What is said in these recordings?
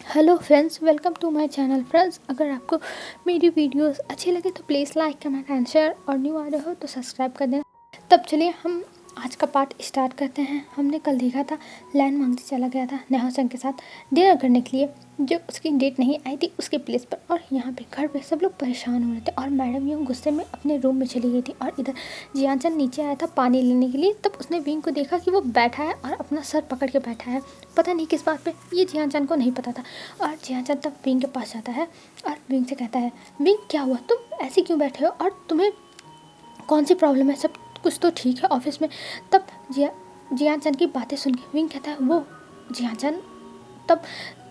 Hello friends, welcome to my channel. Friends, अगर आपको मेरी वीडियोस अच्छी लगे तो please like comment and share, और न्यू आ रहे हो तो सब्सक्राइब कर देना। तब चलिए हम आज का पार्ट स्टार्ट करते हैं। हमने कल देखा था लैन वांगजी चला गया था नेहा सिंह के साथ डिनर करने के लिए, जो उसकी डेट नहीं आई थी उसके प्लेस पर। और यहाँ पे घर पे सब लोग परेशान हो रहे थे और मैडम यूँ गुस्से में अपने रूम में चली गई थी। और इधर जियाचन नीचे आया था पानी लेने के लिए, तब उसने विंग को देखा कि वो बैठा है और अपना सर पकड़ के बैठा है, पता नहीं किस बात पे, ये जियाचन को नहीं पता था। और जियाचन तब विंग के पास जाता है और विंग से कहता है, विंग क्या हुआ, तुम ऐसे क्यों बैठे हो और तुम्हें कौन सी प्रॉब्लम है, सब कुछ तो ठीक है ऑफिस में। तब जियाचन की बातें सुन के विंग कहता है वो जियाचन। तब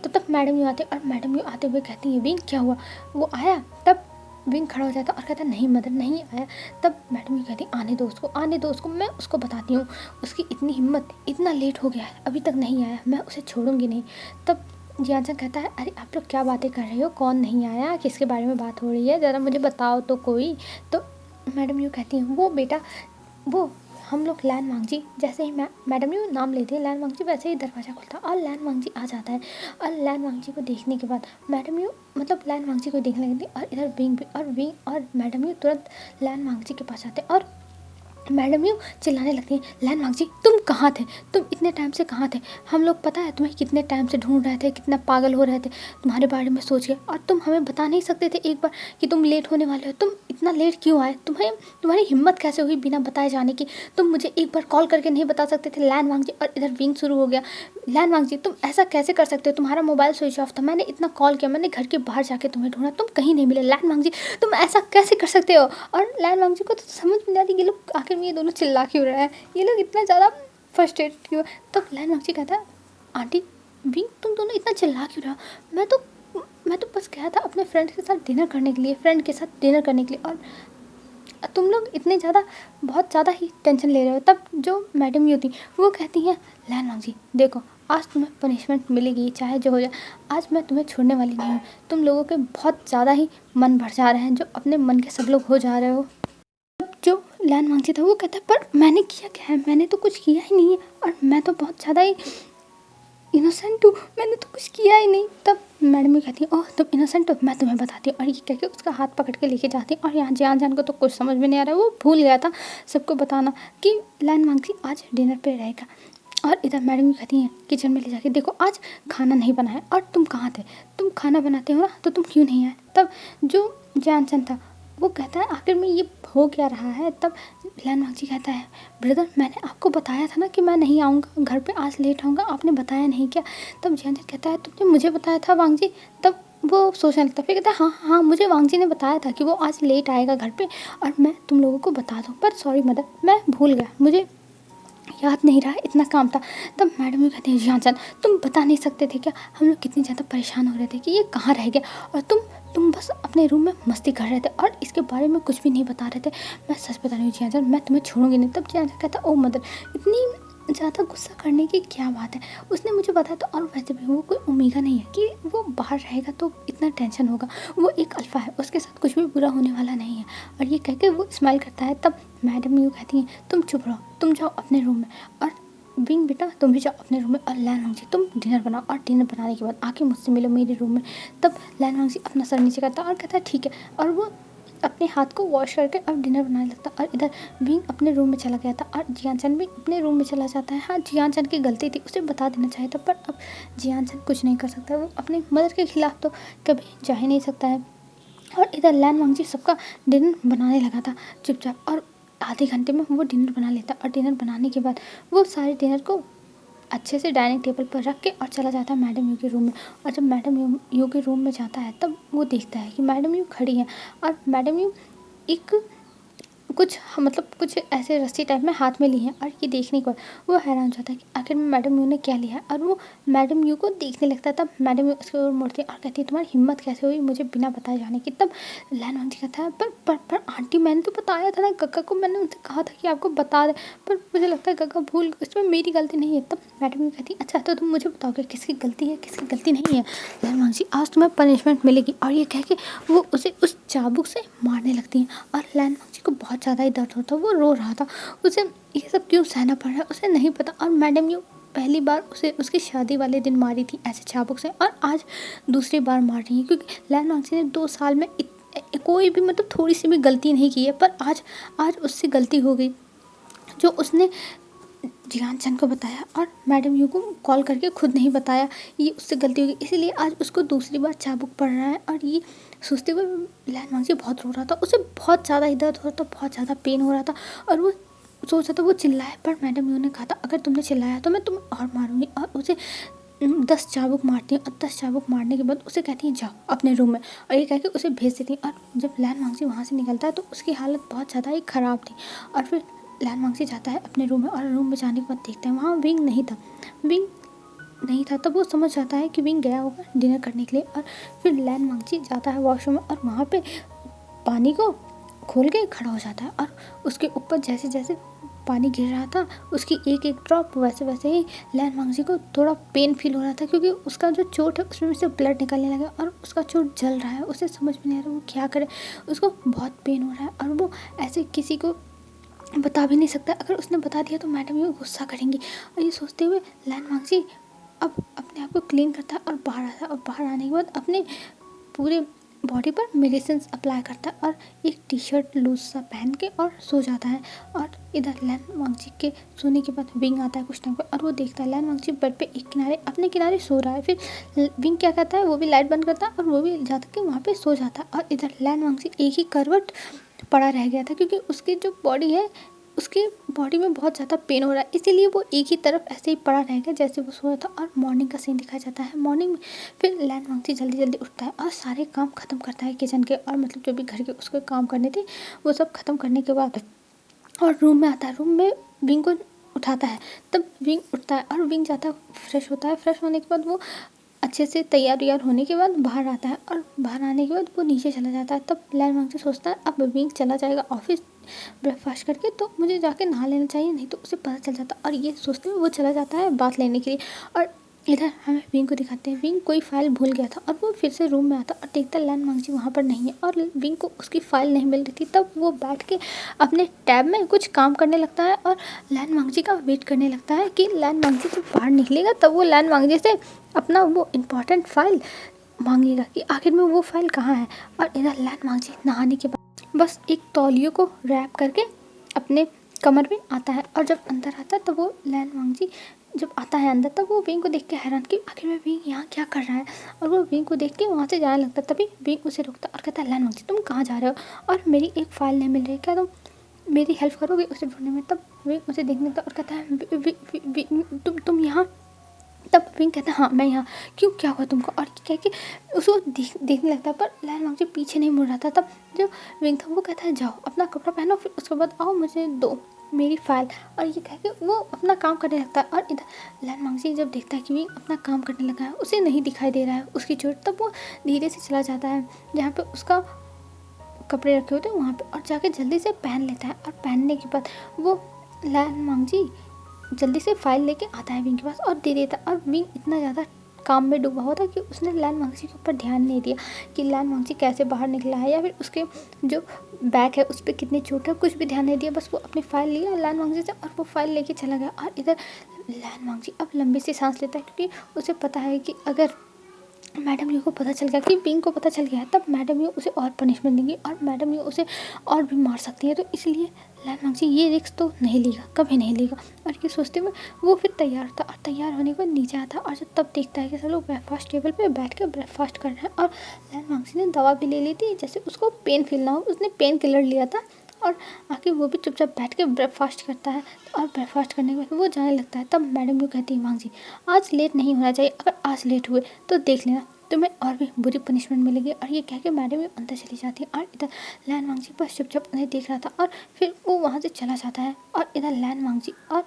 तक मैडम यूँ आते और मैडम यूँ आते हुए कहती है, विंग क्या हुआ, वो आया। तब विंग खड़ा हो जाता और कहता नहीं मदर नहीं आया। तब मैडम यूँ कहती आने दो उसको, मैं उसको बताती हूँ, उसकी इतनी हिम्मत, इतना लेट हो गया है अभी तक नहीं आया, मैं उसे छोड़ूंगी नहीं। तब जियाचन कहता है, अरे आप लोग क्या बातें कर रहे हो, कौन नहीं आया, किसके बारे में बात हो रही है, ज़रा मुझे बताओ तो कोई। तो मैडम यूँ कहती हैं, वो बेटा वो हम लोग लैन वांगजी, जैसे ही मैडम यूँ नाम लेते हैं लैन वांगजी, वैसे ही दरवाज़ा खुलता और लैन वांगजी आ जाता है। और लैन वांगजी को देखने के बाद मैडम यूँ लैन वांगजी को देखने लगती और इधर विंग भी और मैडम यूँ तुरंत लैन वांगजी के पास आते और मैडम यूँ चिल्लाने लगती हैं, लैन वांगजी तुम कहाँ थे, तुम इतने टाइम से कहाँ थे, हम लोग पता है तुम्हें कितने टाइम से ढूंढ रहे थे, कितना पागल हो रहे थे तुम्हारे बारे में सोच के, और तुम हमें बता नहीं सकते थे एक बार कि तुम लेट होने वाले हो, तुम इतना लेट क्यों आए, तुम्हारी हिम्मत कैसे हुई बिना बताए जाने की, तुम मुझे एक बार कॉल करके नहीं बता सकते थे लैन वांगजी। और इधर विंग शुरू हो गया, लैन वांगजी तुम ऐसा कैसे कर सकते हो, तुम्हारा मोबाइल स्विच ऑफ था, मैंने इतना कॉल किया, मैंने घर के बाहर जाके तुम्हें ढूंढा, तुम कहीं नहीं मिले, लैन वांगजी तुम ऐसा कैसे कर सकते हो। और लैन वांगजी को तो समझ में नहीं आती ये लोग आखिर में ये दोनों चिल्ला क्यों रहे हैं, ये लोग इतना ज़्यादा फ्रस्ट्रेटेड क्यों। तब लैन वांगजी कहता है, आंटी विंग तुम दोनों इतना चिल्ला क्यों रहे हो, मैं तो बस गया था अपने फ्रेंड के साथ डिनर करने के लिए, और तुम लोग इतने ज़्यादा बहुत ज़्यादा ही टेंशन ले रहे हो। तब जो मैडम यू थी वो कहती हैं, लैन वांगजी देखो आज तुम्हें पनिशमेंट मिलेगी चाहे जो हो जाए, आज मैं तुम्हें छोड़ने वाली नहीं हूँ, तुम लोगों के बहुत ज़्यादा ही मन भर जा रहे हैं, जो अपने मन के सब लोग हो जा रहे हो। जो लैन वांगजी था वो कहता है, पर मैंने किया क्या है, मैंने तो कुछ किया ही नहीं है, और मैं तो बहुत ज़्यादा ही इनोसेंट हूँ, मैंने तो कुछ किया ही नहीं। तब मैडम भी कहती है, ओह तुम इनोसेंट हो, मैं तुम्हें बताती हूँ, और ये कह के उसका हाथ पकड़ के लेके जाती है। और यहाँ जान को तो कुछ समझ में नहीं आ रहा है, वो भूल गया था सबको बताना कि लैन वांगजी आज डिनर पे रहेगा। और इधर मैडम भी कहती हैं किचन में ले जाके, देखो आज खाना नहीं बना है, और तुम कहाँ थे, तुम खाना बनाते हो ना तो तुम क्यों नहीं आए। तब जो जानसन था वो कहता है, आखिर में ये हो क्या रहा है। तब लैन वांगजी कहता है, ब्रदर मैंने आपको बताया था ना कि मैं नहीं आऊँगा घर पे, आज लेट आऊँगा, आपने बताया नहीं क्या। तब जानसन कहता है, तुमने मुझे बताया था वांगजी। तब वो सोचने लगता है, फिर कहता है, हाँ मुझे वांगजी ने बताया था कि वो आज लेट आएगा घर पे, और मैं तुम लोगों को बता दूँ, पर सॉरी मदर मैं भूल गया, मुझे याद नहीं रहा, इतना काम था। तब मैडम भी कहते हैं, जानसन तुम बता नहीं सकते थे क्या, हम लोग कितने ज़्यादा परेशान हो रहे थे कि ये कहाँ रह गया, और तुम बस अपने रूम में मस्ती कर रहे थे और इसके बारे में कुछ भी नहीं बता रहे थे। मैं सच बता रही हूँ जानसन, मैं तुम्हें छोड़ूंगी नहीं। तब जानसन कहता, ओ मदर इतनी ज़्यादा गुस्सा करने की क्या बात है, उसने मुझे बताया तो, और वैसे भी वो कोई उम्मीद नहीं है कि वो बाहर रहेगा तो इतना टेंशन होगा, वो एक अल्फ़ा है, उसके साथ कुछ भी बुरा होने वाला नहीं है। और ये कह के वो स्माइल करता है। तब मैडम यूँ कहती हैं, तुम चुप रहो, तुम जाओ अपने रूम में, और विंग बेटा तुम भी जाओ अपने रूम में, और लैन वांगजी तुम डिनर बनाओ, और डिनर बनाने के बाद आके मुझसे मिलो मेरे रूम में। तब लैन वांगजी अपना सर नीचे करता और कहता है ठीक है, और वो अपने हाथ को वॉश करके अब डिनर बनाने लगता। और इधर विंग अपने रूम में चला गया था और जियाचन भी अपने रूम में चला जाता है। हाँ जियाचन की गलती थी, उसे बता देना चाहिए था, पर अब जियाचन कुछ नहीं कर सकता, वो अपनी मदर के खिलाफ तो कभी जा ही नहीं सकता है। और इधर लैन वांगजी सबका डिनर बनाने लगा था चुपचाप, और आधे घंटे में वो डिनर बना लेता। और डिनर बनाने के बाद वो सारे डिनर को अच्छे से डाइनिंग टेबल पर रख के और चला जाता है मैडम यू के रूम में। और जब मैडम यू के रूम में जाता है तब वो देखता है कि मैडम यू खड़ी है, और मैडम यू एक कुछ ऐसे रस्सी टाइप में हाथ में ली है। और ये देखने के बाद वो हैरान हो जाता है कि आखिर में मैडम यू ने क्या लिया है, और वो मैडम यू को देखने लगता है। तब मैडम यू उसके ओर मुड़ती है और कहती है, तुम्हारी हिम्मत कैसे हुई मुझे बिना बताए जाने की। तब लैन वांगजी कहता है, पर आंटी मैंने तो बताया था ना गग्गा को, मैंने उनसे कहा था कि आपको बता दे, पर मुझे लगता है गग्गा भूल, इसमें मेरी गलती नहीं है। तब मैडम यू कहती है, अच्छा तो तुम मुझे बताओगे किसकी गलती है किसकी गलती नहीं है। लैन वांगजी, आज तुम्हें पनिशमेंट मिलेगी, और ये कह के वो उसे उस चाबुक से मारने लगती हैं। और लैन वांगजी को बहुत ज़्यादा ही दर्द होता है, वो रो रहा था, उसे ये सब क्यों सहना पड़ रहा है उसे नहीं पता। और मैडम यू पहली बार उसे उसकी शादी वाले दिन मारी थी ऐसे चाबुक से, और आज दूसरी बार मार रही है, क्योंकि लैन वांगची ने 2 साल में कोई भी मतलब थोड़ी सी भी गलती नहीं की है, पर आज उससे गलती हो गई जो उसने जियान चंद को बताया और मैडम यू को कॉल करके खुद नहीं बताया। ये उससे गलती हो गई, इसीलिए आज उसको दूसरी बार चाबुक पड़ रहा है। और ये सोचते हुए लैन वांगची बहुत रो रहा था, उसे बहुत ज़्यादा दर्द हो रहा था, बहुत ज़्यादा पेन हो रहा था, और वो सोच रहा था वो चिल्लाए, पर मैडम यू ने कहा था अगर तुमने चिल्लाया तो मैं तुम्हें और मारूंगी, और उसे 10 चाबुक मारती हैं, और 10 चाबुक मारने के बाद उसे कहती हैं जाओ अपने रूम में, और ये कह के उसे भेज देती हैं। और जब लैन वांगची वहाँ से निकलता है तो उसकी हालत बहुत ज़्यादा ही ख़राब थी। और फिर लैन वांगची जाता है अपने रूम में, और रूम में जाने के बाद देखते हैं वहाँ विंग नहीं था। तब वो समझ जाता है कि विंग गया होगा डिनर करने के लिए। और फिर लैन वांगची जाता है वॉशरूम में, और वहाँ पे पानी को खोल के खड़ा हो जाता है, और उसके ऊपर जैसे जैसे पानी गिर रहा था उसकी एक एक ड्रॉप, वैसे वैसे ही लैन वांगची को थोड़ा पेन फील हो रहा था, क्योंकि उसका जो चोट है उसमें से ब्लड निकलने लगा, और उसका चोट जल रहा है। उसे समझ में नहीं आ रहा वो क्या करे, उसको बहुत पेन हो रहा है, और वो ऐसे किसी को बता भी नहीं सकता। अगर उसने बता दिया तो मैडम ये गुस्सा करेंगी। और ये सोचते हुए लैन वांगची अब अपने आप को क्लीन करता है और बाहर आता है, और बाहर आने के बाद अपने पूरे बॉडी पर मेडिसिन अप्लाई करता है, और एक टी शर्ट लूज सा पहन के और सो जाता है। और इधर लैन वांगची के सोने के बाद विंग आता है कुछ टाइम पर, और वो देखता है लैन वांगची बेड पे एक किनारे अपने किनारे सो रहा है। फिर विंग क्या कहता है, वो भी लाइट बंद करता है और वो भी जाकर के वहाँ पे सो जाता है। और इधर लैन वांगची एक ही करवट पड़ा रह गया था, क्योंकि उसकी जो बॉडी है उसकी बॉडी में बहुत ज़्यादा पेन हो रहा है, इसीलिए वो एक ही तरफ ऐसे ही पड़ा रह गया जैसे वो सोया था। और मॉर्निंग का सीन दिखाया जाता है। मॉर्निंग में फिर लैन वांगची जल्दी जल्दी उठता है और सारे काम ख़त्म करता है किचन के, और मतलब जो भी घर के उसके काम करने थे वो सब ख़त्म करने के बाद और रूम में आता है। रूम में विंग को उठाता है, तब विंग उठता है और विंग जाता है फ्रेश होता है। फ्रेश होने के बाद वो अच्छे से तैयार होने के बाद बाहर आता है, और बाहर आने के बाद वो नीचे चला जाता है। तब लैन वांगची सोचता है अब विंग चला जाएगा ऑफिस ब्रेकफास्ट करके, तो मुझे जाके नहा लेना चाहिए, नहीं तो उसे पता चल जाता। और ये सोचते हुए वो चला जाता है बात लेने के लिए। और इधर हमें विंग को दिखाते हैं, विंग कोई फाइल भूल गया था, और वो फिर से रूम में आता और देखता लैन वांगची वहाँ पर नहीं है, और विंग को उसकी फ़ाइल नहीं मिल रही थी। तब वो बैठ के अपने टैब में कुछ काम करने लगता है, और लैन वांगची का वेट करने लगता है कि लैन वांगची जब बाहर निकलेगा तब वो लैन वांगची से अपना वो इम्पॉर्टेंट फाइल मांगेगा कि आखिर में वो फाइल कहाँ है। और इधर लैन वांगची नहाने के बाद बस एक तौलिए को रैप करके अपने कमर में आता है, और जब अंदर आता है तब वो लैन वांगची जब आता है अंदर तब वो विंग को देख के हैरान कि आखिर में विंग यहाँ क्या कर रहा है। और वो विंग को देख के वहाँ से जाने लगता, तभी विंग उसे रोकता और कहता है लैन वांगची तुम कहाँ जा रहे हो, और मेरी एक फ़ाइल नहीं मिल रही, क्या तुम मेरी हेल्प करोगे उसे ढूंढने में। तब विंग उसे देखने लगता और कहता है तुम यहाँ। तब विंग कहता है हाँ मैं यहाँ, क्यों क्या हुआ तुमको, और कह के उसको देखने लगता है, पर लैन वांगची पीछे नहीं मुड़ रहा था। तब जो विंग था वो कहता है जाओ अपना कपड़ा पहनो, फिर उसके बाद आओ मुझे दो मेरी फाइल, और ये कह के वो अपना काम करने लगता है। और इधर लैन वांगची जब देखता है कि विंग अपना काम करने लगा है, उसे नहीं दिखाई दे रहा है उसकी चोट, तब वो धीरे से चला जाता है जहाँ पे उसका कपड़े रखे होते हैं वहाँ पे, और जाके जल्दी से पहन लेता है। और पहनने के बाद वो लैन वांगची जल्दी से फाइल लेके आता है विंग के पास और दे देता। और विंग इतना ज़्यादा काम में डूबा हुआ था कि उसने लैन वांगची के ऊपर ध्यान नहीं दिया कि लैन वांगची कैसे बाहर निकला है, या फिर उसके जो बैग है उस पर कितनी चोट है, कुछ भी ध्यान नहीं दिया। बस वो अपनी फ़ाइल लिया लैन वांगची से और वो फाइल लेके चला गया। और इधर लैन वांगची अब लंबी सी सांस लेता है, क्योंकि उसे पता है कि अगर मैडम यू को पता चल गया कि विंग को पता चल गया है, तब मैडम यू उसे और पनिशमेंट देंगी, और मैडम यू उसे और भी मार सकती है। तो इसलिए लैन वांगची ये रिस्क तो नहीं लेगा, कभी नहीं लेगा। और ये सोचते हुए वो फिर तैयार होता, और तैयार होने के बाद नीचे आता, और जब तब देखता है कि सब लोग ब्रेकफास्ट टेबल पे बैठ के ब्रेकफास्ट कर रहे हैं। और लैन वांगची ने दवा भी ले ली थी, जैसे उसको पेन फील ना हो, उसने पेन किलर लिया था, और आके वो भी चुपचाप बैठ के ब्रेकफास्ट करता है। और ब्रेकफास्ट करने के बाद वो जाने लगता है। तब मैडम यू कहती है वांगची आज लेट नहीं होना चाहिए, अगर आज लेट हुए तो देख लेना तुम्हें और भी बुरी पनिशमेंट मिलेगी। और ये कह के मैडम यू अंदर चली जाती है, और इधर लैन वांगची बस चुपचाप उन्हें देख रहा था, और फिर वो वहाँ से चला जाता है। और इधर लैन वांगची और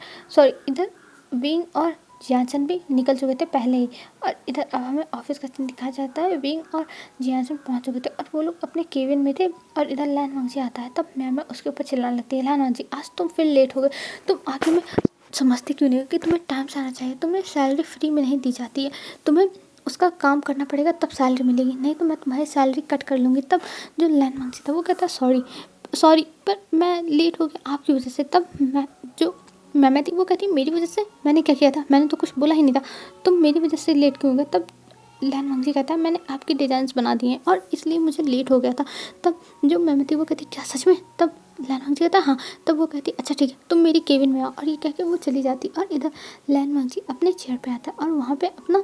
इधर विंग और जियान भी निकल चुके थे पहले ही। और इधर अब हमें ऑफिस का सीन दिखाया जाता है, विंग और जियान पहुँच चुके थे और वो लोग अपने केबिन में थे। और इधर लैन वांगची आता है, तब मैम उसके ऊपर चिल्लाने लगती है लैन वांगची आज तुम फिर लेट हो गए, तुम आगे में समझती क्यों नहीं हो कि तुम्हें टाइम से आना चाहिए, तुम्हें सैलरी फ्री में नहीं दी जाती है, तुम्हें उसका काम करना पड़ेगा तब सैलरी मिलेगी, नहीं तो मैं तुम्हारी सैलरी कट कर लूँगी। तब जो लैन वांगची था वो कहता सॉरी पर मैं लेट हो गया आपकी वजह से। तब मैं जो मैम थी वो कहती मेरी वजह से, मैंने क्या किया था, मैंने तो कुछ बोला ही नहीं था, तुम मेरी वजह से लेट क्यों हो गए। तब लैन जी कहता है मैंने आपकी डिज़ाइंस बना दिए हैं और इसलिए मुझे लेट हो गया था। तब जो मैम थी वो कहती क्या सच में। तब लैन जी कहता है हाँ। तब वो कहती अच्छा ठीक है तुम मेरी केबिन में आओ, और ये कह के वो चली जाती। और इधर लैन जी अपने चेयर पे आता है और वहाँ पे अपना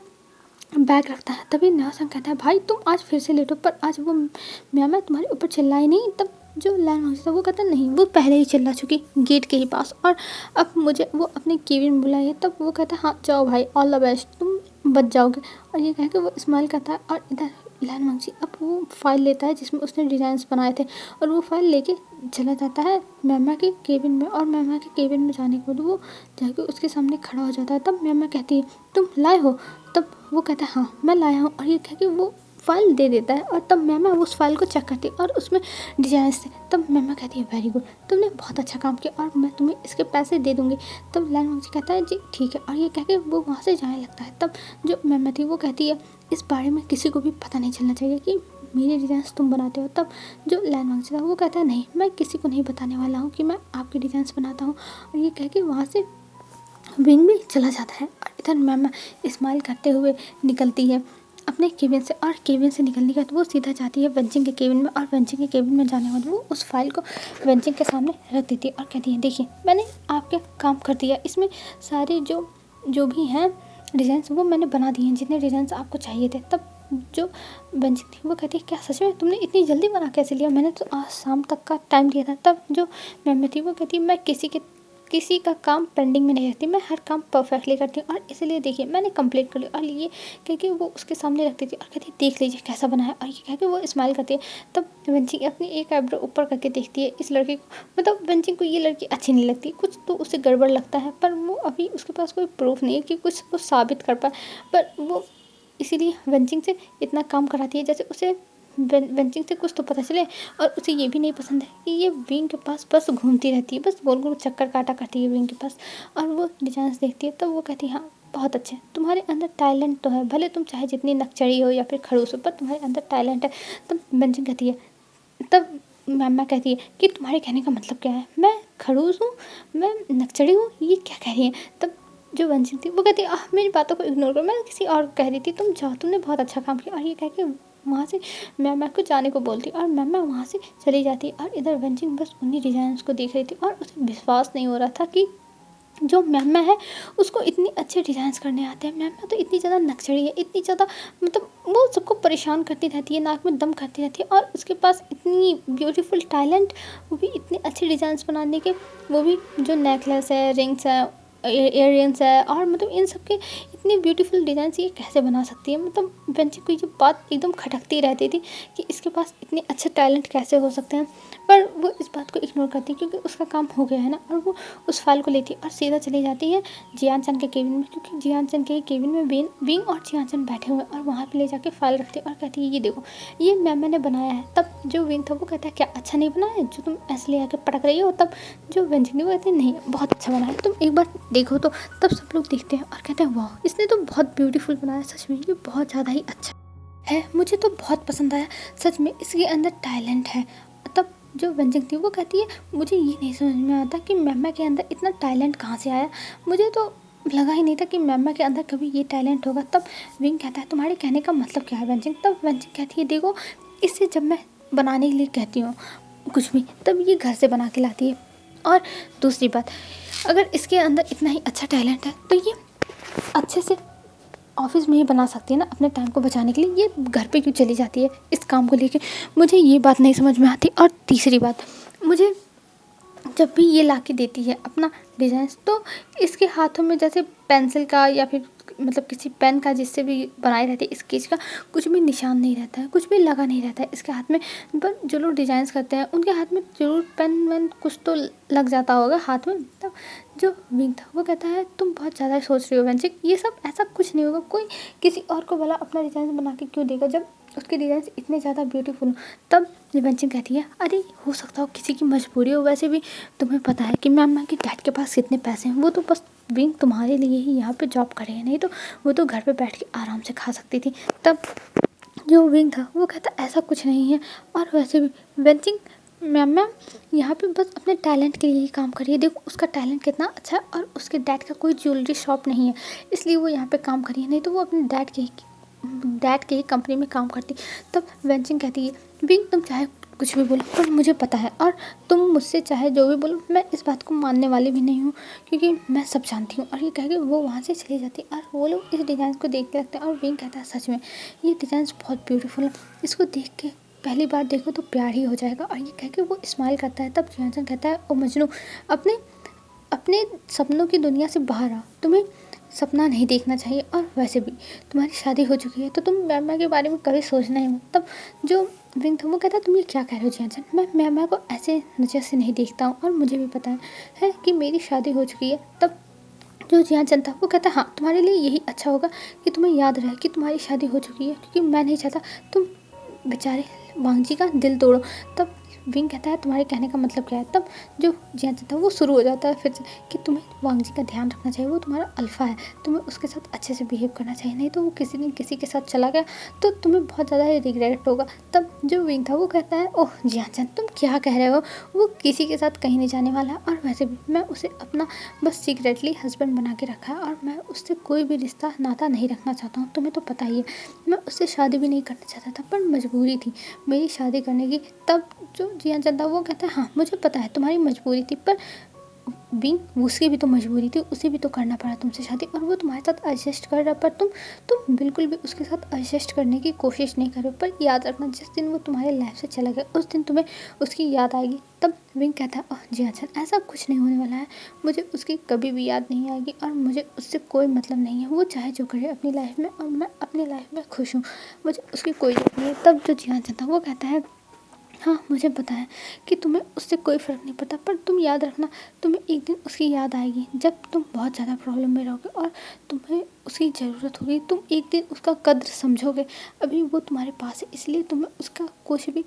बैग रखता है। तभी न्यासन कहता है भाई तुम आज फिर से लेट हो, पर आज वो मैम तुम्हारे ऊपर चिल्लाई नहीं। तब जो लैन मांगती था वो कहता नहीं, वो पहले ही चिल्ला चुकी गेट के ही पास, और अब मुझे वो अपने केबिन में बुलाई है। तब वो कहता है हाँ जाओ भाई, ऑल द बेस्ट, तुम बच जाओगे। और ये कह के वो स्माइल करता है। और इधर लैन मांगती अब वो फाइल लेता है जिसमें उसने डिज़ाइंस बनाए थे, और वो फाइल लेके चला जाता है मैमा के केबिन में। और मैमा के केबिन में जाने के बाद वो जाके उसके सामने खड़ा हो जाता है। तब मैमा कहती है तुम लाए हो। तब वो कहता है हाँ मैं लाया हूँ, और ये कह के वो फाइल दे देता है। और तब मैमा उस फाइल को चेक करती है और उसमें डिजाइंस थे। तब मैमा कहती है वेरी गुड, तुमने बहुत अच्छा काम किया और मैं तुम्हें इसके पैसे दे दूँगी। तब लैन जी कहता है जी ठीक है, और ये कह के वो वहाँ से जाने लगता है। तब जो मैमा थी वो कहती है इस बारे में किसी को भी पता नहीं चलना चाहिए कि मेरे डिज़ाइंस तुम बनाते हो। तब जो लैन वांगची था वो कहता है नहीं, मैं किसी को नहीं बताने वाला हूँ कि मैं आपके डिज़ाइंस बनाता हूँ। और ये कह के वहाँ से विंग में चला जाता है। और इधर मैम स्माइल करते हुए निकलती है अपने केबिन से, और केबिन से निकलने के बाद वो सीधा जाती है वेंचिंग के केबिन में। और वेंचिंग के केबिन में जाने के बाद वो उस फाइल को वेंचिंग के सामने रख देती है और कहती है देखिए मैंने आपके काम कर दिया, इसमें सारे जो भी हैं डिज़ाइंस वो मैंने बना दिए हैं जितने डिज़ाइंस आपको चाहिए थे। तब जो वेंचिंग थी वो कहती है क्या सच में तुमने इतनी जल्दी बना कैसे लिया, मैंने तो आज शाम तक का टाइम दिया था। तब जो मैम थी वो कहती है मैं किसी का काम पेंडिंग में नहीं रखती, मैं हर काम परफेक्टली करती हूँ, और इसलिए देखिए मैंने कंप्लीट कर लिया। और ये क्योंकि वो उसके सामने रखती थी और कहती देख लीजिए कैसा बना है, और ये कह के वो स्माइल करती है। तब वेंची अपनी एक आईब्रो ऊपर करके देखती है इस लड़के को, मतलब वेंची को ये लड़की अच्छी नहीं लगती, कुछ तो उसे गड़बड़ लगता है, पर वो अभी उसके पास कोई प्रूफ नहीं है कि कुछ वो साबित कर पाए। पर वो इसीलिए वेंचिंग से इतना काम कराती है जैसे उसे वेंचिंग से कुछ तो पता चले। और उसे ये भी नहीं पसंद है कि ये विंग के पास बस घूमती रहती है, बस गोल गोल चक्कर काटा करती है विंग के पास। और वो डिजाइंस देखती है तब वो कहती है हाँ बहुत अच्छे, तुम्हारे अंदर टैलेंट तो है, भले तुम चाहे जितनी नकचड़ी हो या फिर खड़ूस हो, पर तुम्हारे अंदर टैलेंट है। तब वेंचिंग कहती है, तब मैम कहती है कि तुम्हारे कहने का मतलब क्या है, मैं खड़ूस हूँ, मैं नकचड़ी हूँ, ये क्या कह रही है। तब जो वंचित थी वो कहती है मेरी बातों को इग्नोर करो, मैं किसी और कह रही थी, तुम जाओ, तुमने बहुत अच्छा काम किया। और ये कह के वहाँ से मैम को जाने को बोलती और मैम वहाँ से चली जाती। और इधर वंचिंग बस उन्हीं डिज़ाइंस को देख रही थी और उसे विश्वास नहीं हो रहा था कि जो मैम है उसको इतनी अच्छे डिज़ाइंस करने आते हैं। मैम तो इतनी ज़्यादा नक्सड़ी है, इतनी ज़्यादा मतलब वो सबको परेशान करती रहती है, नाक में दम करती रहती है, और उसके पास इतनी ब्यूटीफुल टैलेंट, वो भी इतने अच्छे डिज़ाइंस बनाने के, वो भी जो नेकलेस है, रिंग्स है, इयररिंग्स है, और मतलब इन सब के इतने ब्यूटीफुल डिज़ाइंस ये कैसे बना सकती है। मतलब वेंची को ये बात एकदम खटकती रहती थी कि इसके पास इतने अच्छे टैलेंट कैसे हो सकते हैं, पर वो इस बात को इग्नोर करती है क्योंकि उसका काम हो गया है ना। और वो उस फाइल को लेती है और सीधा चली जाती है जियान चंद के केबिन में, क्योंकि जियान चंद के केबिन में विंग और जियान चंद बैठे हुए हैं, और वहाँ पे ले जाके फाइल रखती है और कहती है ये देखो ये मैम ने बनाया है। तब जो विंग था वो कहता है क्या अच्छा नहीं बनाया है जो तुम ऐसे ले आके पटक रही हो। तब जो वेंची वो कहती है नहीं बहुत अच्छा बना है, तुम एक बार देखो। तो तब सब लोग देखते हैं और कहते हैं वाह इसने तो बहुत ब्यूटीफुल बनाया, सच में ये बहुत ज़्यादा ही अच्छा है, मुझे तो बहुत पसंद आया, सच में इसके अंदर टैलेंट है। तब जो व्यंजक थी वो कहती है मुझे ये नहीं समझ में आता कि मैमा के अंदर इतना टैलेंट कहाँ से आया, मुझे तो लगा ही नहीं था कि मैमा के अंदर कभी ये टैलेंट होगा। तब विंग कहता है तुम्हारे कहने का मतलब क्या है व्यंजक। तब व्यंजक कहती है देखो इससे जब मैं बनाने के लिए कहती हूँ कुछ भी तब ये घर से बना के लाती है, और दूसरी बात अगर इसके अंदर इतना ही अच्छा टैलेंट है तो ये अच्छे से ऑफिस में ही बना सकती है ना अपने टाइम को बचाने के लिए, ये घर पे क्यों चली जाती है इस काम को लेके, मुझे ये बात नहीं समझ में आती। और तीसरी बात मुझे जब भी ये ला के देती है अपना डिज़ाइंस तो इसके हाथों में जैसे पेंसिल का या फिर मतलब किसी पेन का जिससे भी बनाए रहते हैं स्केच का कुछ भी निशान नहीं रहता है, कुछ भी लगा नहीं रहता है इसके हाथ में। पर जो लोग डिज़ाइंस करते हैं उनके हाथ में ज़रूर पेन वैन कुछ तो लग जाता होगा हाथ में। तब जो विंग था वो कहता है तुम बहुत ज़्यादा सोच रही हो वेंचिक, ये सब ऐसा कुछ नहीं होगा, कोई किसी और को भला अपना डिज़ाइन बना के क्यों देगा जब उसके डिज़ाइन इतने ज़्यादा ब्यूटीफुल हो। तब वेंचिक कहती है अरे हो सकता हो किसी की मजबूरी हो, वैसे भी तुम्हें पता है कि मैम के डैड के पास कितने पैसे हैं, वो तो बस विंग तुम्हारे लिए ही यहाँ पे जॉब करे, नहीं तो वो तो घर पे बैठ के आराम से खा सकती थी। तब जो विंग था वो कहता ऐसा कुछ नहीं है, और वैसे भी वेंचिंग मैम मैम यहाँ पे बस अपने टैलेंट के लिए ही काम करिए, देखो उसका टैलेंट कितना अच्छा है और उसके डैड का कोई ज्वेलरी शॉप नहीं है इसलिए वो यहाँ पे काम करी है, नहीं तो वो अपने डैड के ही कंपनी में काम करती। तब वेंचिंग कहती है, बिंग तुम चाहे कुछ भी बोलो पर मुझे पता है, और तुम मुझसे चाहे जो भी बोलो मैं इस बात को मानने वाली भी नहीं हूँ क्योंकि मैं सब जानती हूँ। और ये कह के वो वहाँ से चली जाती है और वो लोग इस डिज़ाइन को देख के लगते हैं और बिंग कहता है सच में ये डिज़ाइन बहुत ब्यूटीफुल है, इसको देख के पहली बार देखो तो प्यार ही हो जाएगा। और ये कह के वो स्माइल करता है। तब जियान कहता है, ओ मजनू अपने अपने सपनों की दुनिया से बाहर आओ, तुम्हें सपना नहीं देखना चाहिए, और वैसे भी तुम्हारी शादी हो चुकी है तो तुम मैमा के बारे में कभी सोचना ही मत। तब जो विंग था वो कहता है, तुम ये क्या कह रहे हो जियान, मैं मैमा को ऐसे नज़र से नहीं देखता हूँ और मुझे भी पता है कि मेरी शादी हो चुकी है। तब जो जियान था वो कहता है, हाँ तुम्हारे लिए यही अच्छा होगा कि तुम्हें याद रहे कि तुम्हारी शादी हो चुकी है, क्योंकि मैं नहीं चाहता तुम बेचारे वांगजी का दिल तोड़ो। तब विंग कहता है, तुम्हारे कहने का मतलब क्या है। तब जो जियान था वो शुरू हो जाता है फिर से कि तुम्हें वांगजी का ध्यान रखना चाहिए, वो तुम्हारा अल्फा है, तुम्हें उसके साथ अच्छे से बिहेव करना चाहिए, नहीं तो वो किसी दिन किसी के साथ चला गया तो तुम्हें बहुत ज़्यादा रिग्रेट होगा। तब जो विंग था वो कहता है, ओह जियान तुम क्या कह रहे हो, वो किसी के साथ कहीं नहीं जाने वाला, और वैसे भी मैं उसे अपना बस सीक्रेटली हस्बैंड बना के रखा है और मैं उससे कोई भी रिश्ता नाता नहीं रखना चाहता हूँ, तुम्हें तो पता ही है। मैं उससे शादी भी नहीं करना चाहता था पर मजबूरी थी मेरी शादी करने की। तब जो जियान था वो कहता है, हाँ मुझे पता है तुम्हारी मजबूरी थी, पर बिंग उसकी भी तो मजबूरी थी, उसे भी तो करना पड़ा तुमसे शादी, और वो तुम्हारे साथ एडजस्ट कर रहा, पर तुम बिल्कुल भी उसके साथ एडजस्ट करने की कोशिश नहीं करो। पर याद रखना जिस दिन वो तुम्हारे लाइफ से चला गया उस दिन तुम्हें उसकी याद आएगी। तब विंग कहता है, ओह जियान ऐसा कुछ नहीं होने वाला है, मुझे उसकी कभी भी याद नहीं आएगी और मुझे उससे कोई मतलब नहीं है, वो चाहे जो करे अपनी लाइफ में और मैं अपनी लाइफ में खुश हूँ, मुझे उसकी कोई जरूरत नहीं है। तब जो जियान था वो कहता है, हाँ मुझे पता है कि तुम्हें उससे कोई फ़र्क नहीं पड़ता, पर तुम याद रखना तुम्हें एक दिन उसकी याद आएगी जब तुम बहुत ज़्यादा प्रॉब्लम में रहोगे और तुम्हें उसकी ज़रूरत होगी, तुम एक दिन उसका कद्र समझोगे। अभी वो तुम्हारे पास है इसलिए तुम्हें उसका कुछ भी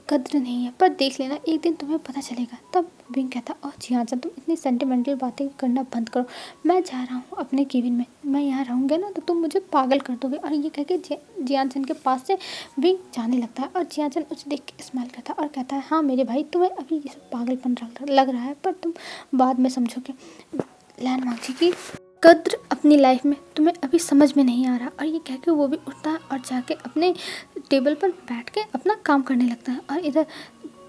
कद्र नहीं है, पर देख लेना एक दिन तुम्हें पता चलेगा। तब विंग कहता, ओह जियान तुम इतनी सेंटिमेंटल बातें करना बंद करो, मैं जा रहा हूँ अपने केबिन में, मैं यहाँ रहूँगा ना तो तुम मुझे पागल कर दोगे। और ये कह के जियान के पास से विंग जाने लगता है और जियान उसे देख के स्माइल करता है और कहता है, हाँ मेरे भाई तुम्हें अभी ये सब पागलपन लग रहा है पर तुम बाद में समझोगे, लैन वांगजी की कद्र अपनी लाइफ में तुम्हें अभी समझ में नहीं आ रहा। और ये कह के वो भी उठता है और जाके अपने टेबल पर बैठ के अपना काम करने लगता है। और इधर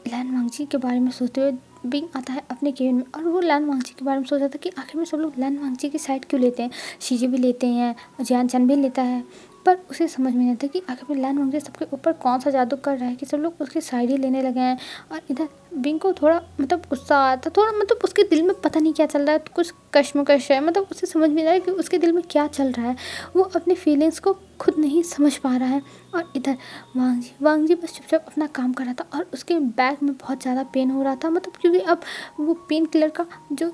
लैन वांगजी के बारे में सोचते हुए बिंग आता है अपने केबिन में, और वो लैन वांगजी के बारे में सोच रहा था कि आखिर में सब लोग लैन वांगजी की साइड क्यों लेते हैं, शीजे भी लेते हैं और जियान भी लेता है, पर उसे समझ में नहीं आता कि आखिर में लैन वांगजी सबके ऊपर कौन सा जादू कर रहा है कि सब लोग उसकी साइड ही लेने लगे हैं। और इधर बिंग को थोड़ा गुस्सा आता, थोड़ा उसके दिल में पता नहीं क्या चल रहा है, कुछ कश्मकश है, उसे समझ में नहीं आ रहा है कि उसके दिल में क्या चल रहा है, वो अपने फीलिंग्स को खुद नहीं समझ पा रहा है। और इधर वांगजी बस चुपचाप अपना काम कर रहा था और उसके बैक में बहुत ज़्यादा पेन हो रहा था, क्योंकि अब वो पेन किलर का जो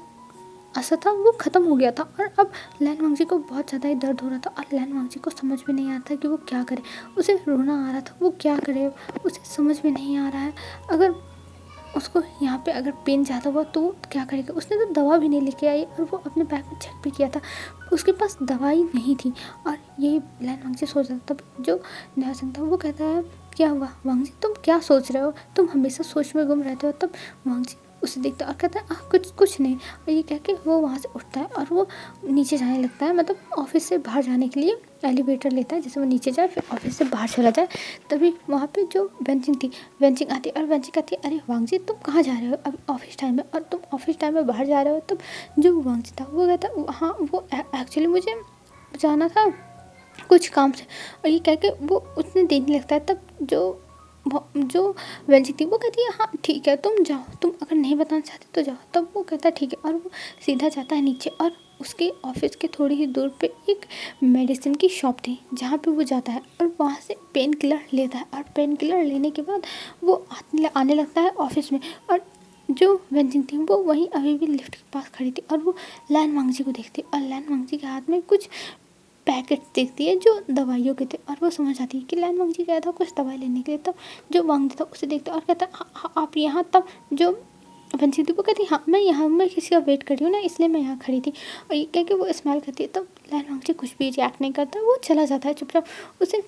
असर था वो ख़त्म हो गया था और अब लैन वांगजी को बहुत ज़्यादा ही दर्द हो रहा था। और लैन वांगजी को समझ में नहीं आता कि वो क्या करे, उसे रोना आ रहा था, वो क्या करे उसे समझ में नहीं आ रहा है। अगर उसको यहाँ पे अगर पेन ज़्यादा हुआ तो वो क्या करेगा, उसने तो दवा भी नहीं लेके आई और वो अपने बैग में चेक भी किया था, उसके पास दवाई नहीं थी। और यही लैन वांगजी सोच रहा था। तब जो नया सिंह था वो कहता है, क्या हुआ वांगजी तुम क्या सोच रहे हो, तुम हमेशा सोच में गुम रहते हो। तब वांगजी उसे देखता और कहता है, कुछ नहीं। और ये कह के वो वहाँ से उठता है और वो नीचे जाने लगता है, ऑफिस से बाहर जाने के लिए एलिवेटर लेता है, जैसे वो नीचे जाए फिर ऑफिस से बाहर चला जाए। तभी वहाँ पे जो वेंचिंग आती है और वेंचिंग कहती है, अरे वांगजी तुम कहाँ जा रहे हो, अभी ऑफिस टाइम है और तुम ऑफिस टाइम में बाहर जा रहे हो। तब जो वांगजी था वो कहता है, हाँ वो एक्चुअली मुझे जाना था कुछ काम से। और ये कह के वो उतने देने लगता है। तब जो वेंचिंग थी वो कहती है, हाँ ठीक है तुम जाओ, तुम अगर नहीं बताना चाहते तो जाओ। तब वो कहता है ठीक है, और वो सीधा जाता है नीचे और उसके ऑफिस के थोड़ी ही दूर पे एक मेडिसिन की शॉप थी जहाँ पे वो जाता है और वहाँ से पेन किलर लेता है। और पेन किलर लेने के बाद वो आने लगता है ऑफिस में। और जो वेंचिंग थी वो वहीं अभी भी लिफ्ट के पास खड़ी थी और वो लैन वांगजी को देखती है और लैन वांगजी के हाथ में कुछ पैकेट देखती है जो दवाइयों के थे और वो समझ आती है कि लैन वांगजी गया था कुछ दवाई लेने के लिए। तब जो वांगजी था उसे देखता है और कहता है, हाँ आप यहाँ। तब जो वेंचिंग थी वो कहती है, हाँ मैं यहाँ, मैं किसी का वेट कर रही हूँ ना इसलिए मैं यहाँ खड़ी थी। और ये कह के वो स्माइल करती है। तब लैन वांगजी कुछ भी रिएक्ट नहीं करता, वो चला जाता है चुपचाप। उसे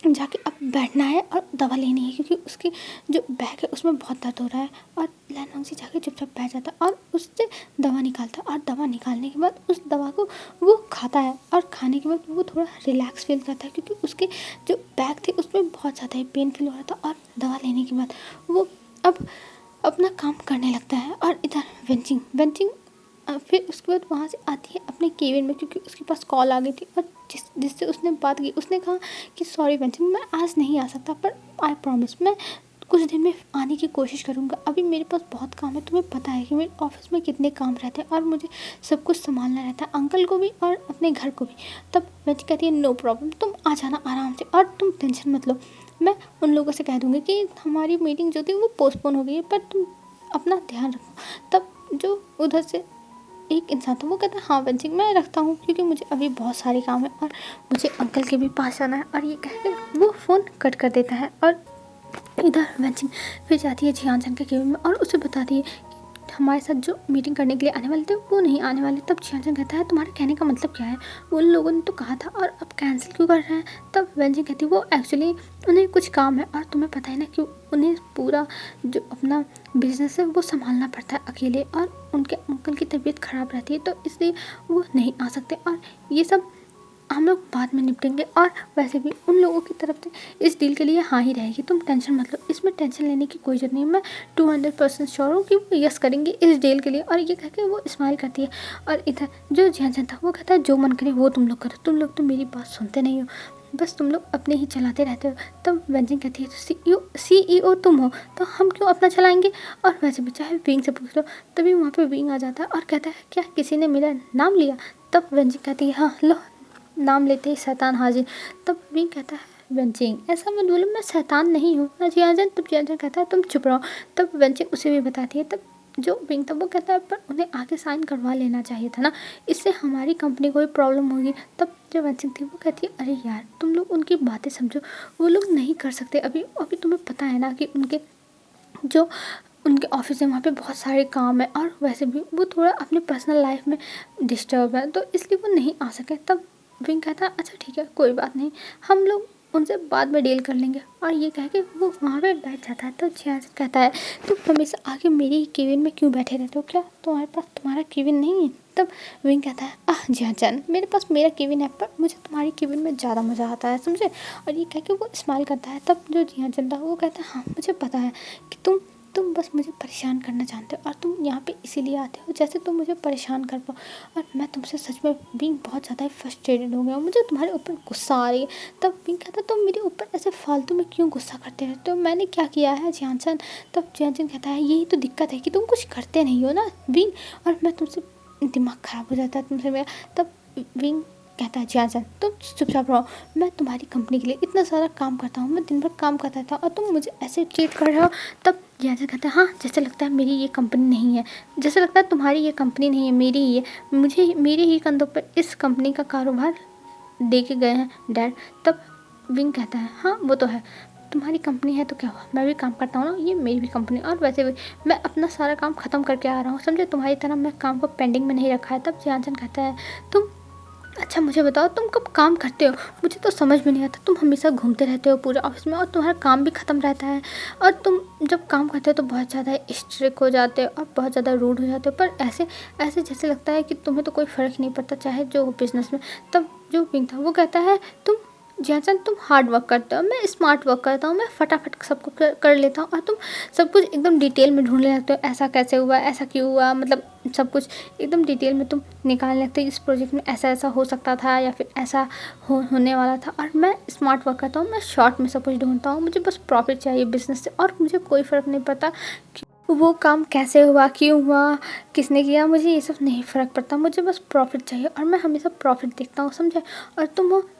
जाके अब बैठना है और दवा लेनी है, क्योंकि उसकी जो बैग है उसमें बहुत दर्द हो रहा है। और लैनवांगजी जाके चुपचाप बैठ जाता है और उससे दवा निकालता है, और दवा निकालने के बाद उस दवा को वो खाता है, और खाने के बाद वो थोड़ा रिलैक्स फील करता है, क्योंकि उसके जो बैग थे उसमें बहुत ज़्यादा ही पेन फील हो रहा था। और दवा लेने के बाद वो अब अपना काम करने लगता है। और इधर वेंचिंग फिर उसके बाद वहाँ से आती है अपने केबिन में, क्योंकि उसके पास कॉल आ गई थी, और जिससे उसने बात की उसने कहा कि सॉरी वेंचिंग, मैं आज नहीं आ सकता, पर आई प्रॉमिस मैं कुछ दिन में आने की कोशिश करूँगा। अभी मेरे पास बहुत काम है, तुम्हें पता है कि मेरे ऑफिस में कितने काम रहते हैं और मुझे सब कुछ संभालना रहता है, अंकल को भी और अपने घर को भी। तब वेंचिंग कहती है नो प्रॉब्लम, तुम आ जाना आराम से, और तुम टेंशन मत लो, मैं उन लोगों से कह दूँगी कि हमारी मीटिंग जो थी वो पोस्टपोन हो गई है, पर तुम अपना ध्यान रखो। तब जो उधर से एक इंसान था वो कहता है हाँ वेंचिंग, मैं रखता हूँ, क्योंकि मुझे अभी बहुत सारे काम है और मुझे अंकल के भी पास जाना है। और ये कहकर वो फ़ोन कट कर देता है। और इधर वेंचिंग फिर जाती है जियान के केबिन में और उसे बताती है कि हमारे साथ जो मीटिंग करने के लिए आने वाले थे वो नहीं आने वाले। तब जियान कहता है तुम्हारे कहने का मतलब क्या है, उन लोगों ने तो कहा था और अब कैंसिल क्यों कर रहे हैं। तब वेंचिंग कहती है वो एक्चुअली उन्हें कुछ काम है, और तुम्हें पता है ना कि उन्हें पूरा जो अपना बिजनेस है वो संभालना पड़ता है अकेले, और उनके अंकल की तबीयत ख़राब रहती है, तो इसलिए वो नहीं आ सकते, और ये सब हम लोग बाद में निपटेंगे। और वैसे भी उन लोगों की तरफ से इस डील के लिए हाँ ही रहेगी, तुम टेंशन मत लो, इसमें टेंशन लेने की कोई ज़रूरत नहीं है, मैं 200% श्योर हूँ कि वो यस करेंगे इस डील के लिए। और ये कह के वो स्माइल करती है। और इधर जो जियान था वो कहता है जो मन करे वो तुम लोग करो, तुम लोग तो मेरी बात सुनते नहीं हो, बस तुम लोग अपने ही चलाते रहते हो। तब वेंचिंग कहती है तो CEO तुम हो तो हम क्यों अपना चलाएंगे, और वैसे भी चाहे विंग से पूछ लो। तभी वहाँ पे विंग आ जाता है और कहता है क्या किसी ने मेरा नाम लिया। तब वेंचिंग कहती है हाँ लो, नाम लेते ही शैतान हाजिर। तब विंग कहता है वेंचिंग ऐसा मत बोलो, मैं शैतान नहीं हूँ ना जियान। तब जियान कहता है तुम चुप रहो। तब वेंचिंग उसे भी बताती है। तब जो विंग था वो कहता है पर उन्हें आगे साइन करवा लेना चाहिए था ना, इससे हमारी कंपनी को भी प्रॉब्लम होगी। तब जो वेंचिंग थी वो कहती है अरे यार तुम लोग उनकी बातें समझो, वो लोग नहीं कर सकते अभी अभी तुम्हें पता है ना कि उनके ऑफिस है वहाँ पे बहुत सारे काम है, और वैसे भी वो थोड़ा अपने पर्सनल लाइफ में डिस्टर्ब है, तो इसलिए वो नहीं आ सके। तब विंग कहता है अच्छा ठीक है कोई बात नहीं, हम लोग उनसे बाद में डील कर लेंगे। और ये कह के वो वहाँ पे बैठ जाता है। तो जियान कहता है तुम हमेशा आगे मेरे ही केबिन में क्यों बैठे रहते हो, क्या तुम्हारे पास तुम्हारा केबिन नहीं है। तब विंग कहता है जियान मेरे पास मेरा केबिन है, पर मुझे तुम्हारी केबिन में ज़्यादा मज़ा आता है समझे। और ये कह के वो स्माइल करता है। तब जो जियान था वो कहता है हाँ मुझे पता है कि तुम बस मुझे परेशान करना चाहते हो, और तुम यहाँ पे इसीलिए आते हो जैसे तुम मुझे परेशान कर पाओ। और मैं तुमसे सच में बीइंग बहुत ज़्यादा फ्रस्ट्रेटेड हो गया हूँ, मुझे तुम्हारे ऊपर गुस्सा आ रही है। तब बीइंग कहता तुम मेरे ऊपर ऐसे फालतू में क्यों गुस्सा करते रहते हो, मैंने क्या किया है जियान। तब जियान कहता है यही तो दिक्कत है कि तुम कुछ करते नहीं हो ना बीइंग, और मैं तुमसे दिमाग ख़राब हो जाता है तुमसे मेरा। तब बीइंग कहता है जियान तुम चुपचाप रहो, मैं तुम्हारी कंपनी के लिए इतना सारा काम करता हूँ, मैं दिन भर काम करता था और तुम मुझे ऐसे ट्रीट कर रहे हो। तब जियान कहता है हाँ जैसे लगता है मेरी ये कंपनी नहीं है, जैसे लगता है तुम्हारी ये कंपनी नहीं है मेरी ही है, मुझे मेरे ही कंधों पर इस कंपनी का कारोबार दे के गए हैं डैड। तब विंग कहता है हाँ वो तो है, तुम्हारी कंपनी है तो क्या हुआ, मैं भी काम करता हूँ ना, ये मेरी भी कंपनी, और वैसे भी मैं अपना सारा काम ख़त्म करके आ रहा हूँ समझे, तुम्हारी तरह मैं काम को पेंडिंग में नहीं रखा है। तब जियान कहता है तुम अच्छा मुझे बताओ तुम कब काम करते हो, मुझे तो समझ में नहीं आता, तुम हमेशा घूमते रहते हो पूरे ऑफिस में और तुम्हारा काम भी ख़त्म रहता है, और तुम जब काम करते हो तो बहुत ज़्यादा स्ट्रिक्ट हो जाते हो और बहुत ज़्यादा रूड हो जाते हो, पर ऐसे ऐसे जैसे लगता है कि तुम्हें तो कोई फ़र्क नहीं पड़ता चाहे जो हो बिज़नेस में। तब जो विंग था वो कहता है तुम जैसन तुम हार्ड वर्क करते हो, मैं स्मार्ट वर्क करता हूँ, मैं फटाफट सब कुछ कर लेता हूँ, और तुम सब कुछ एकदम डिटेल में ढूंढने लगते हो, ऐसा कैसे हुआ ऐसा क्यों हुआ, मतलब सब कुछ एकदम डिटेल में तुम निकालने लगते हो, इस प्रोजेक्ट में ऐसा ऐसा हो सकता था या फिर ऐसा होने वाला था। और मैं स्मार्ट वर्क करता हूँ, मैं शॉर्ट में सब कुछ ढूंढता हूँ, मुझे बस प्रॉफिट चाहिए बिजनेस से, और मुझे कोई फ़र्क नहीं पड़ता वो काम कैसे हुआ क्यों हुआ किसने किया, मुझे ये सब नहीं फ़र्क पड़ता, मुझे बस प्रॉफिट चाहिए और मैं हमेशा प्रॉफिट देखता हूँ समझे। और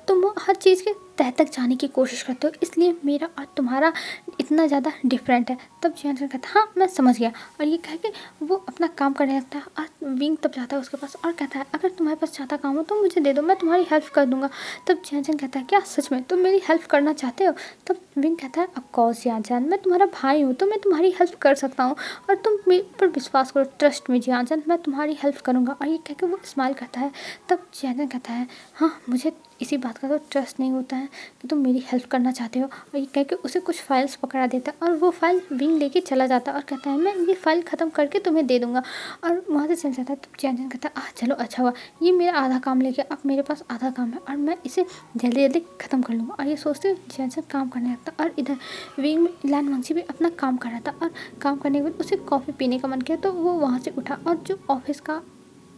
तुम हर चीज़ के तह तक जाने की कोशिश करते हो, इसलिए मेरा और तुम्हारा इतना ज़्यादा डिफरेंट है। तब जियान कहता हाँ मैं समझ गया, और ये कह के वो अपना काम करने लगता है। और विंग तब जाता है उसके पास और कहता है अगर तुम्हारे पास ज़्यादा काम हो तो मुझे दे दो, मैं तुम्हारी हेल्प कर दूंगा। तब जियान कहता है क्या सच में तुम मेरी हेल्प करना चाहते हो। तब विंग कहता है ऑफकोर्स जियान, मैं तुम्हारा भाई हूँ तो मैं तुम्हारी हेल्प कर सकता हूँ, और तुम मेरे ऊपर विश्वास करो, ट्रस्ट में जियान, मैं तुम्हारी हेल्प करूँगा। और ये कह के वो स्माइल करता है। तब जियान कहता है हाँ मुझे इसी बात का तो ट्रस्ट नहीं होता है कि तुम मेरी हेल्प करना चाहते हो। और ये कह के उसे कुछ फाइल्स पकड़ा देता है और वो फाइल विंग लेके चला जाता है और कहता है मैं ये फाइल ख़त्म करके तुम्हें दे दूँगा, और वहाँ से चल जाता है। तो चैन कहता है चलो अच्छा हुआ, ये मेरा आधा काम लेके अब मेरे पास आधा काम है और मैं इसे जल्दी जल्दी ख़त्म कर लूँगा। और ये सोचते हुए जैनसन काम करने लगता, और इधर विंग में लैन वांगची भी अपना काम कर रहा था। और काम करने के बाद उसे कॉफ़ी पीने का मन किया, तो वो वहाँ से उठा और जो ऑफिस का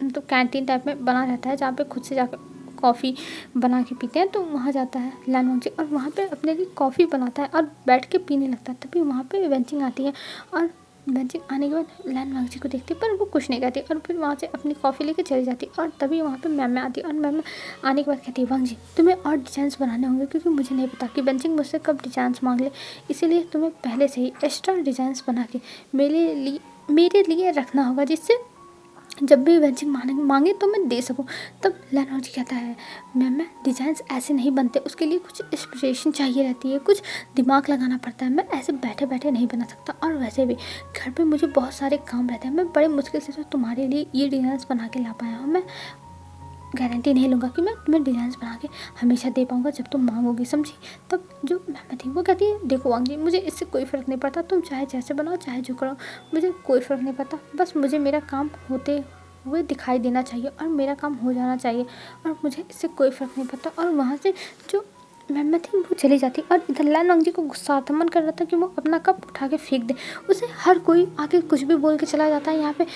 तो कैंटीन टाइप में बना रहता है जहाँ पे खुद से जाकर कॉफ़ी बना के पीते हैं, तो वहाँ जाता है लैन वांगची और वहाँ पे अपने लिए कॉफ़ी बनाता है और बैठ के पीने लगता है। तभी वहाँ पे वेंचिंग आती है और वेंचिंग आने के बाद लैन वांगची को देखती है, पर वो कुछ नहीं कहती और फिर वहाँ से अपनी कॉफ़ी लेके चली जाती है। और तभी वहाँ पे मैम आती है और मैम आने के बाद कहती है वांगची तुम्हें और डिजाइंस बनाने होंगे, क्योंकि मुझे नहीं पता कि वेंचिंग मुझसे कब डिजाइंस मांग ले, इसीलिए तुम्हें पहले से ही एक्स्ट्रा डिजाइंस बना के मेरे लिए रखना होगा, जिससे जब भी वेंचिंग मांगे तो मैं दे सकूं। तब लैन वांगची कहता है मैम डिज़ाइंस ऐसे नहीं बनते, उसके लिए कुछ इंस्पिरेशन चाहिए रहती है, कुछ दिमाग लगाना पड़ता है, मैं ऐसे बैठे बैठे नहीं बना सकता। और वैसे भी घर पे मुझे बहुत सारे काम रहते हैं, मैं बड़े मुश्किल से तो तुम्हारे लिए ये डिज़ाइंस बना के ला पाया हूँ। मैं गारंटी नहीं लूँगा कि मैं तुम्हें डिज़ाइंस बना के हमेशा दे पाऊँगा जब तुम मांगोगी, समझी। तब जो मैम थी वो कहती है देखो वांगची मुझे इससे कोई फ़र्क नहीं पड़ता, तुम चाहे जैसे बनाओ चाहे जो करो, मुझे कोई फ़र्क नहीं पड़ता, बस मुझे मेरा काम होते हुए दिखाई देना चाहिए और मेरा काम हो जाना चाहिए, और मुझे इससे कोई फ़र्क नहीं पड़ता। और वहाँ से जो मैम थी वो चली जाती और इधर लैन वांगची को गुस्सा आता, मन कर रहा था कि वो अपना कप उठा के फेंक दे। उसे हर कोई आके कुछ भी बोल के चला जाता है। यहाँ पे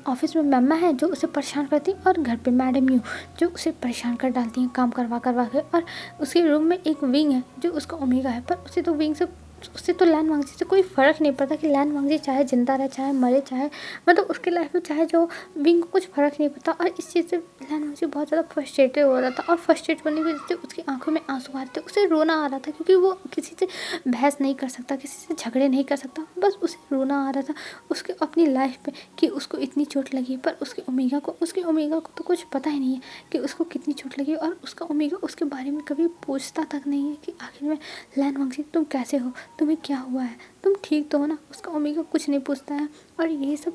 ऑफिस में मैम है जो उसे परेशान करती है, और घर पे मैडम यू जो उसे परेशान कर डालती हैं काम करवा के। और उसके रूम में एक विंग है जो उसका ओमेगा है, पर उससे तो लैन वांगची से कोई फ़र्क नहीं पड़ता कि लैन वांगची चाहे जिंदा रहे चाहे मरे, चाहे मतलब उसकी लाइफ में चाहे जो विंग को कुछ फ़र्क नहीं पड़ता। और इस चीज़ से लैन वांगची बहुत ज़्यादा फ्रस्ट्रेटेड हो रहा था, और फ्रस्ट्रेट होने की वजह से उसकी आंखों में आंसू आ रहे थे, उसे रोना आ रहा था, क्योंकि वो किसी से बहस नहीं कर सकता, किसी से झगड़े नहीं कर सकता, बस उसे रोना आ रहा था उसके अपनी लाइफ पे कि उसको इतनी चोट लगी। पर उसके ओमेगा को तो कुछ पता ही नहीं है कि उसको कितनी चोट लगी, और उसका ओमेगा उसके बारे में कभी पूछता तक नहीं है कि आखिर में लैन वांगची तुम कैसे हो, तुम्हें क्या हुआ है, तुम ठीक तो हो ना। उसका ओमेगा कुछ नहीं पूछता है। और यही सब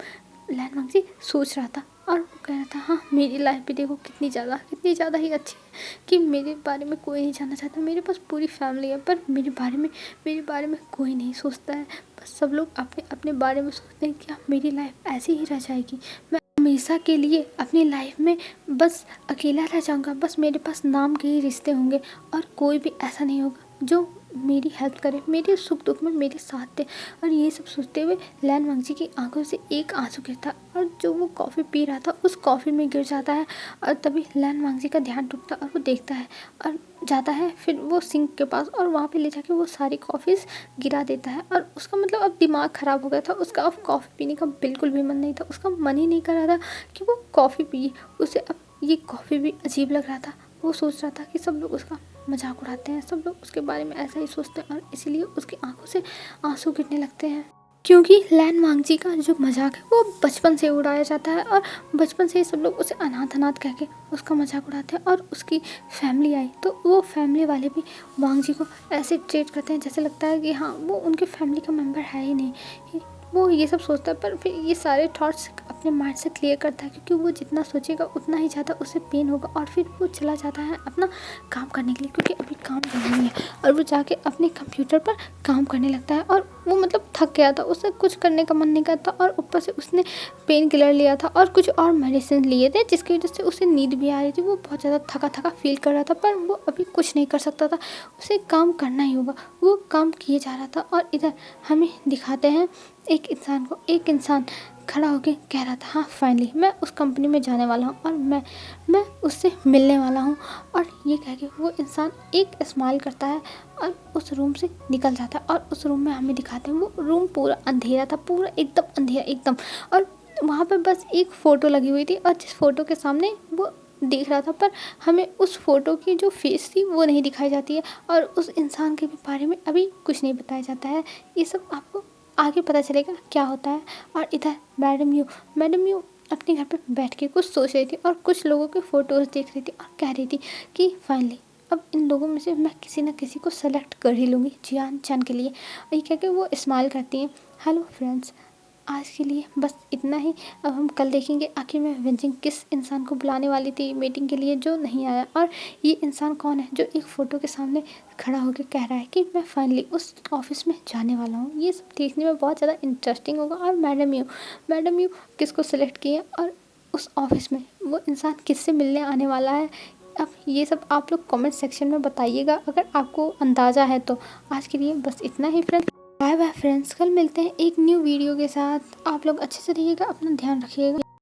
लैन वांगची सोच रहा था, और वो कह रहा था हाँ मेरी लाइफ भी देखो कितनी ज़्यादा ही अच्छी है कि मेरे बारे में कोई नहीं जानना चाहता, मेरे पास पूरी फैमिली है, पर मेरे बारे में कोई नहीं सोचता है। बस सब लोग अपने अपने बारे में सोचते हैं कि अब मेरी लाइफ ऐसी ही रह जाएगी, मैं हमेशा के लिए अपनी लाइफ में बस अकेला रह जाऊँगा, बस मेरे पास नाम के ही रिश्ते होंगे और कोई भी ऐसा नहीं होगा जो मेरी हेल्प करे, मेरे सुख दुख में मेरे साथ दे। और ये सब सोचते हुए लैन वांगची की आंखों से एक आंसू गिरता, और जो वो कॉफ़ी पी रहा था उस कॉफ़ी में गिर जाता है। और तभी लैन वांगची का ध्यान टूटता और वो देखता है और जाता है फिर वो सिंक के पास, और वहाँ पे ले जाके वो सारी कॉफ़ीज़ गिरा देता है। और उसका मतलब अब दिमाग ख़राब हो गया था, उसका अब कॉफ़ी पीने का बिल्कुल भी मन नहीं था, उसका मन ही नहीं कर रहा था कि वो कॉफ़ी पिए। उसे अब ये कॉफ़ी भी अजीब लग रहा था, वो सोच रहा था कि सब लोग उसका मजाक उड़ाते हैं, सब लोग उसके बारे में ऐसा ही सोचते हैं, और इसीलिए उसकी आंखों से आंसू गिरने लगते हैं। क्योंकि लैन वांगची का जो मजाक है वो बचपन से उड़ाया जाता है, और बचपन से ही सब लोग उसे अनाथ कह के उसका मजाक उड़ाते हैं। और उसकी फैमिली आई तो वो फैमिली वाले भी वांगची को ऐसे ट्रीट करते हैं जैसे लगता है कि हाँ वो उनके फैमिली का मेम्बर है ही नहीं। वो ये सब सोचता है, पर फिर ये सारे थॉट्स अपने माइंड से क्लियर करता है, क्योंकि वो जितना सोचेगा उतना ही ज़्यादा उसे पेन होगा। और फिर वो चला जाता है अपना काम करने के लिए, क्योंकि अभी काम ज़रूरी है, और वो जाके अपने कंप्यूटर पर काम करने लगता है। और वो मतलब थक गया था, उसे कुछ करने का मन नहीं करता, और ऊपर से उसने पेन किलर लिया था और कुछ और मेडिसिन लिए थे, जिसकी वजह से उसे नींद भी आ रही थी। वो बहुत ज़्यादा थका फील कर रहा था, पर वो अभी कुछ नहीं कर सकता था, उसे काम करना ही होगा। वो काम किए जा रहा था, और इधर हमें दिखाते हैं एक इंसान खड़ा होके कह रहा था हाँ फाइनली मैं उस कंपनी में जाने वाला हूँ, और मैं उससे मिलने वाला हूँ। और ये कह के वो इंसान एक स्माइल करता है और उस रूम से निकल जाता है। और उस रूम में हमें दिखाते हैं वो रूम पूरा अंधेरा था, पूरा एकदम अंधेरा एकदम, और वहाँ पर बस एक फ़ोटो लगी हुई थी, और जिस फ़ोटो के सामने वो देख रहा था, पर हमें उस फ़ोटो की जो फेस थी वो नहीं दिखाई जाती है, और उस इंसान के बारे में अभी कुछ नहीं बताया जाता है। ये सब आपको आगे पता चलेगा क्या होता है। और इधर मैडम यू अपने घर पर बैठ के कुछ सोच रही थी, और कुछ लोगों के फ़ोटोज़ देख रही थी, और कह रही थी कि फाइनली अब इन लोगों में से मैं किसी न किसी को सेलेक्ट कर ही लूँगी जियान चैन के लिए। और ये कह के वो स्माइल करती हैं। हेलो फ्रेंड्स, आज के लिए बस इतना ही। अब हम कल देखेंगे आखिर में वेंजिंग किस इंसान को बुलाने वाली थी मीटिंग के लिए जो नहीं आया, और ये इंसान कौन है जो एक फ़ोटो के सामने खड़ा होकर कह रहा है कि मैं फाइनली उस ऑफिस में जाने वाला हूँ। ये सब देखने में बहुत ज़्यादा इंटरेस्टिंग होगा। और मैडम यू किसको सिलेक्ट किए और उस ऑफिस में वो इंसान किससे मिलने आने वाला है। अब ये सब आप लोग कमेंट सेक्शन में बताइएगा अगर आपको अंदाज़ा है तो। आज के लिए बस इतना ही फ्रेंड्स। बाय बाय फ्रेंड्स, कल मिलते हैं एक न्यू वीडियो के साथ। आप लोग अच्छे से रहिएगा, अपना ध्यान रखिएगा।